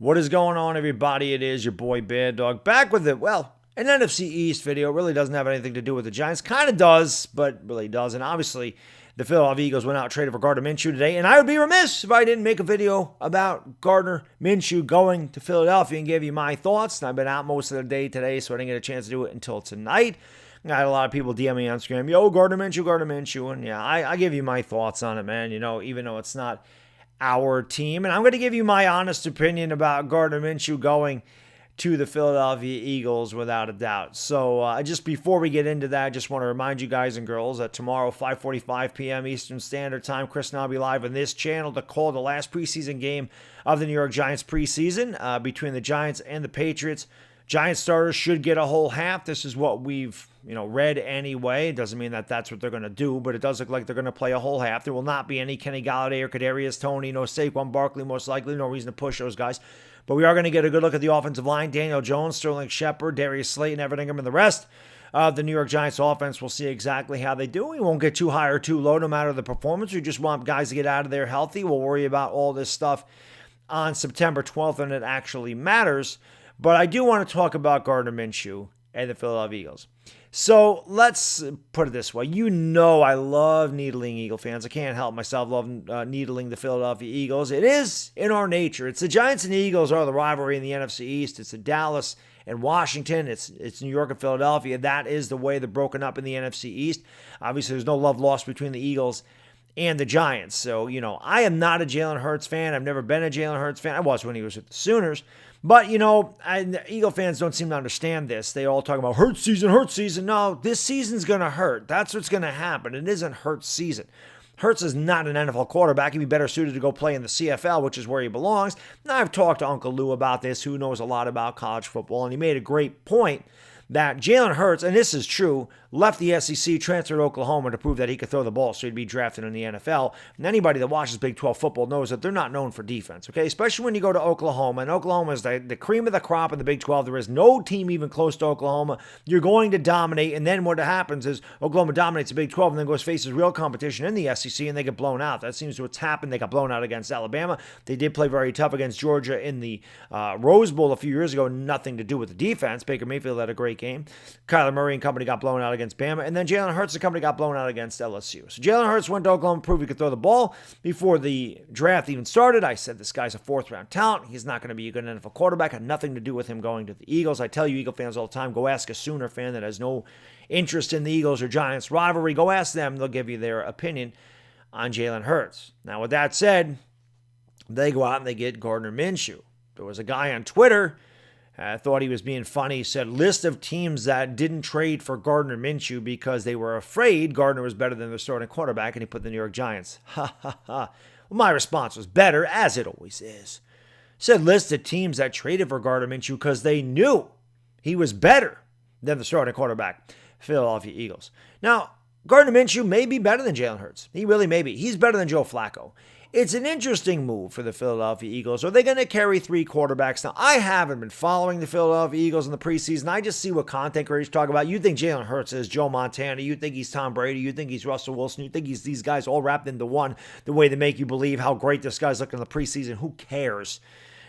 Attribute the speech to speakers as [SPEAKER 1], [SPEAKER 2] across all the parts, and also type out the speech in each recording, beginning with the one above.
[SPEAKER 1] What is going on, everybody? It is your boy Baddog back with it. Well, an NFC East video. It really doesn't have anything to do with the Giants. Kind of does, but really doesn't. Obviously, the Philadelphia Eagles went out and traded for Gardner Minshew today, and I would be remiss if I didn't make a video about Gardner Minshew going to Philadelphia and give you my thoughts. And I've been out most of the day today, so I didn't get a chance to do it until tonight. I had a lot of people DM me on Instagram, yo, Gardner Minshew. And yeah, I give you my thoughts on it, man. You know, even though it's not our team. And I'm going to give you my honest opinion about Gardner Minshew going to the Philadelphia Eagles without a doubt. So just before we get into that, I just want to remind you guys and girls that tomorrow, 5:45 p.m. Eastern Standard Time, Chris and I will be live on this channel to call the last preseason game of the New York Giants preseason between the Giants and the Patriots. Giants starters should get a whole half. This is what we've read anyway. It doesn't mean that that's what they're going to do, but it does look like they're going to play a whole half. There will not be any Kenny Galladay or Kadarius Toney, no Saquon Barkley, most likely. No reason to push those guys. But we are going to get a good look at the offensive line. Daniel Jones, Sterling Shepard, Darius Slayton, Evan Ingram, and the rest of the New York Giants offense. We'll see exactly how they do. We won't get too high or too low no matter the performance. We just want guys to get out of there healthy. We'll worry about all this stuff on September 12th when it actually matters. But I do want to talk about Gardner Minshew and the Philadelphia Eagles. So let's put it this way. You know I love needling Eagle fans. I can't help myself loving needling the Philadelphia Eagles. It is in our nature. It's the Giants and the Eagles are the rivalry in the NFC East. It's the Dallas and Washington. It's New York and Philadelphia. That is the way they're broken up in the NFC East. Obviously, there's no love lost between the Eagles and the Giants. So, I am not a Jalen Hurts fan. I've never been a Jalen Hurts fan. I was when he was with the Sooners. But, Eagle fans don't seem to understand this. They all talk about Hurts season. No, this season's going to hurt. That's what's going to happen. It isn't Hurts season. Hurts is not an NFL quarterback. He'd be better suited to go play in the CFL, which is where he belongs. Now, I've talked to Uncle Lou about this, who knows a lot about college football, and he made a great point that Jalen Hurts, and this is true, left the SEC, transferred to Oklahoma to prove that he could throw the ball so he'd be drafted in the NFL. And anybody that watches Big 12 football knows that they're not known for defense, okay? Especially when you go to Oklahoma, and Oklahoma is the cream of the crop in the Big 12. There is no team even close to Oklahoma. You're going to dominate, and then what happens is Oklahoma dominates the Big 12 and then faces real competition in the SEC, and they get blown out. That seems to what's happened. They got blown out against Alabama. They did play very tough against Georgia in the Rose Bowl a few years ago. Nothing to do with the defense. Baker Mayfield had a great game. Kyler Murray and company got blown out against Bama. And then Jalen Hurts and company got blown out against LSU. So Jalen Hurts went to Oklahoma, proved he could throw the ball before the draft even started. I said this guy's a fourth-round talent. He's not going to be a good NFL quarterback. Had nothing to do with him going to the Eagles. I tell you, Eagle fans all the time, go ask a Sooner fan that has no interest in the Eagles or Giants rivalry. Go ask them. They'll give you their opinion on Jalen Hurts. Now, with that said, they go out and they get Gardner Minshew. There was a guy on Twitter thought he was being funny. He said, list of teams that didn't trade for Gardner Minshew because they were afraid Gardner was better than their starting quarterback, and he put the New York Giants. Ha, ha, ha. Well, my response was better, as it always is. He said, list of teams that traded for Gardner Minshew because they knew he was better than the starting quarterback, Philadelphia Eagles. Now, Gardner Minshew may be better than Jalen Hurts. He really may be. He's better than Joe Flacco. It's an interesting move for the Philadelphia Eagles. Are they going to carry three quarterbacks? Now, I haven't been following the Philadelphia Eagles in the preseason. I just see what content creators talk about. You think Jalen Hurts is Joe Montana. You think he's Tom Brady. You think he's Russell Wilson. You think he's these guys all wrapped into one, the way they make you believe how great this guy's looking in the preseason. Who cares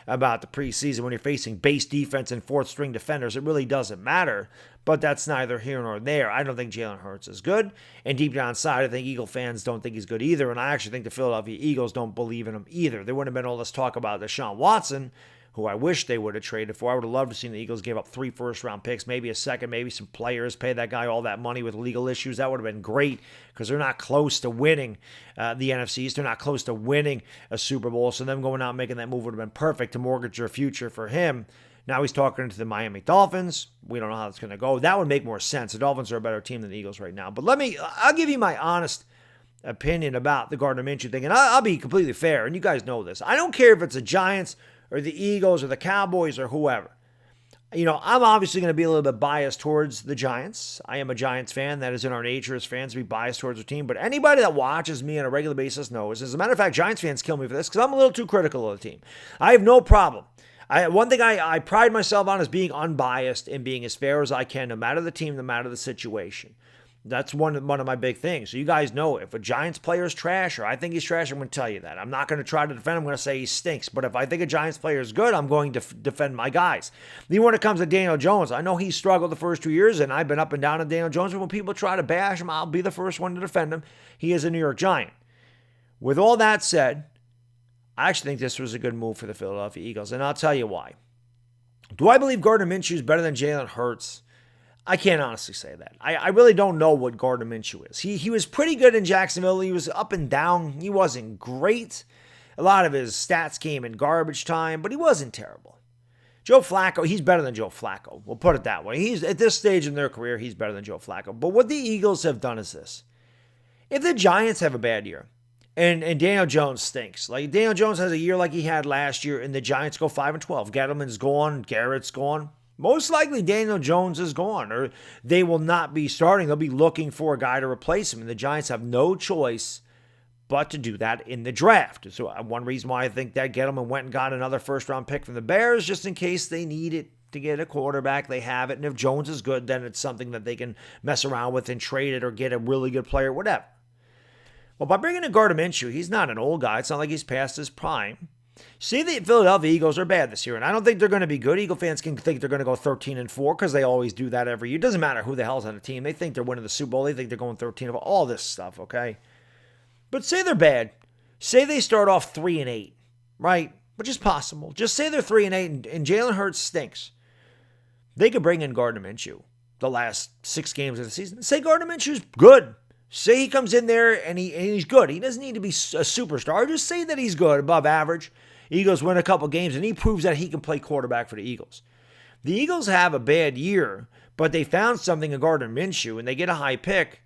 [SPEAKER 1] about the preseason when you're facing base defense and fourth-string defenders? It really doesn't matter. But that's neither here nor there. I don't think Jalen Hurts is good. And deep down inside, I think Eagle fans don't think he's good either. And I actually think the Philadelphia Eagles don't believe in him either. There wouldn't have been all this talk about Deshaun Watson, who I wish they would have traded for. I would have loved to see the Eagles give up 3 first-round picks, maybe a second, maybe some players, pay that guy all that money with legal issues. That would have been great because they're not close to winning the NFC East. They're not close to winning a Super Bowl. So them going out and making that move would have been perfect to mortgage their future for him. Now he's talking to the Miami Dolphins. We don't know how it's going to go. That would make more sense. The Dolphins are a better team than the Eagles right now. But I'll give you my honest opinion about the Gardner Minshew thing. And I'll be completely fair. And you guys know this. I don't care if it's the Giants or the Eagles or the Cowboys or whoever. I'm obviously going to be a little bit biased towards the Giants. I am a Giants fan. That is in our nature as fans to be biased towards their team. But anybody that watches me on a regular basis knows. As a matter of fact, Giants fans kill me for this because I'm a little too critical of the team. I have no problem. One thing I pride myself on is being unbiased and being as fair as I can, no matter the team, no matter the situation. That's one of my big things. So you guys know if a Giants player is trash or I think he's trash, I'm going to tell you that. I'm not going to try to defend him. I'm going to say he stinks. But if I think a Giants player is good, I'm going to defend my guys. Then when it comes to Daniel Jones, I know he struggled the first 2 years, and I've been up and down on Daniel Jones. But when people try to bash him, I'll be the first one to defend him. He is a New York Giant. With all that said, I actually think this was a good move for the Philadelphia Eagles, and I'll tell you why. Do I believe Gardner Minshew is better than Jalen Hurts? I can't honestly say that. I really don't know what Gardner Minshew is. He was pretty good in Jacksonville. He was up and down. He wasn't great. A lot of his stats came in garbage time, but he wasn't terrible. Joe Flacco, he's better than Joe Flacco. We'll put it that way. He's at this stage in their career, he's better than Joe Flacco. But what the Eagles have done is this. If the Giants have a bad year, and Daniel Jones stinks. Like Daniel Jones has a year like he had last year, and the Giants go 5-12. Gettleman's gone. Garrett's gone. Most likely Daniel Jones is gone, or they will not be starting. They'll be looking for a guy to replace him, and the Giants have no choice but to do that in the draft. So one reason why I think that Gettleman went and got another first-round pick from the Bears, just in case they need it to get a quarterback, they have it. And if Jones is good, then it's something that they can mess around with and trade it or get a really good player, whatever. Well, by bringing in Gardner Minshew, he's not an old guy. It's not like he's past his prime. See, the Philadelphia Eagles are bad this year, and I don't think they're going to be good. Eagle fans can think they're going to go 13-4 because they always do that every year. It doesn't matter who the hell's on the team. They think they're winning the Super Bowl. They think they're going 13-4. All this stuff, okay? But say they're bad. Say they start off 3-8, right? Which is possible. Just say they're 3-8 and Jalen Hurts stinks. They could bring in Gardner Minshew the last 6 games of the season. Say Gardner Minshew's good. Say he comes in there and he's good. He doesn't need to be a superstar. Just say that he's good, above average. Eagles win a couple games, and he proves that he can play quarterback for the Eagles. The Eagles have a bad year, but they found something in Gardner Minshew, and they get a high pick.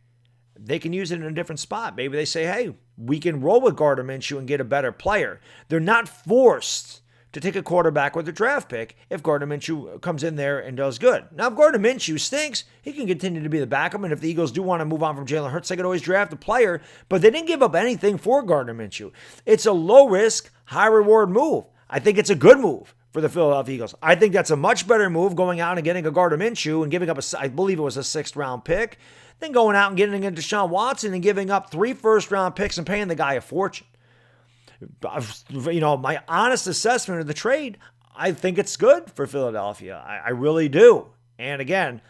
[SPEAKER 1] They can use it in a different spot. Maybe they say, hey, we can roll with Gardner Minshew and get a better player. They're not forced to take a quarterback with a draft pick if Gardner Minshew comes in there and does good. Now, if Gardner Minshew stinks, he can continue to be the backup, and if the Eagles do want to move on from Jalen Hurts, they could always draft a player, but they didn't give up anything for Gardner Minshew. It's a low-risk, high-reward move. I think it's a good move for the Philadelphia Eagles. I think that's a much better move, going out and getting a Gardner Minshew and giving up I believe it was a 6th-round pick, than going out and getting a Deshaun Watson and giving up 3 first-round picks and paying the guy a fortune. You know, my honest assessment of the trade, I think it's good for Philadelphia. I really do. And again,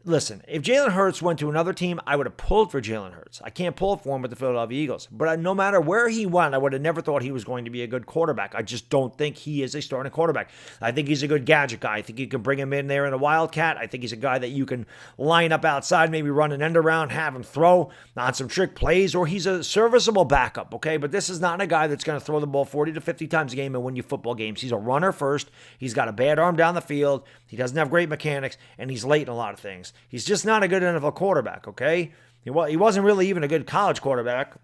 [SPEAKER 1] listen, if Jalen Hurts went to another team, I would have pulled for Jalen Hurts. I can't pull for him with the Philadelphia Eagles. But no matter where he went, I would have never thought he was going to be a good quarterback. I just don't think he is a starting quarterback. I think he's a good gadget guy. I think you can bring him in there in a wildcat. I think he's a guy that you can line up outside, maybe run an end around, have him throw on some trick plays, or he's a serviceable backup, okay? But this is not a guy that's going to throw the ball 40 to 50 times a game and win you football games. He's a runner first. He's got a bad arm down the field. He doesn't have great mechanics, and he's late in a lot of things. He's just not a good NFL quarterback, okay? He wasn't really even a good college quarterback,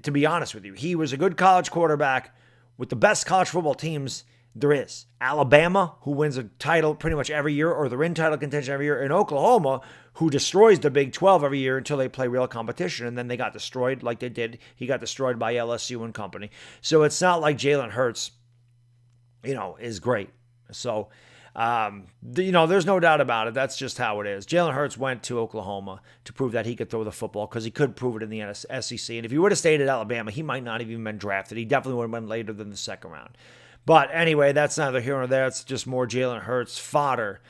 [SPEAKER 1] to be honest with you. He was a good college quarterback with the best college football teams there is. Alabama, who wins a title pretty much every year, or they're in title contention every year, and Oklahoma, who destroys the Big 12 every year until they play real competition, and then they got destroyed like they did. He got destroyed by LSU and company. So it's not like Jalen Hurts, is great. So, there's no doubt about it. That's just how it is. Jalen Hurts went to Oklahoma to prove that he could throw the football because he could prove it in the SEC. And if he would have stayed at Alabama, he might not have even been drafted. He definitely would have been later than the 2nd round. But anyway, that's neither here nor there. It's just more Jalen Hurts fodder.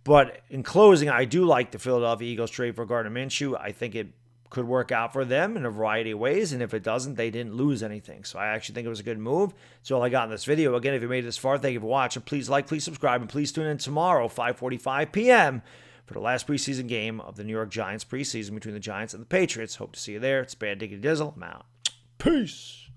[SPEAKER 1] But in closing, I do like the Philadelphia Eagles trade for Gardner Minshew. I think it could work out for them in a variety of ways, and if it doesn't, they didn't lose anything. So I actually think it was a good move. That's all I got in this video. Again, if you made it this far, thank you for watching. Please like, please subscribe, and please tune in tomorrow, 5:45 p.m. for the last preseason game of the New York Giants preseason between the Giants and the Patriots. Hope to see you there. It's Bad Diggity Dizzle. I'm out. Peace.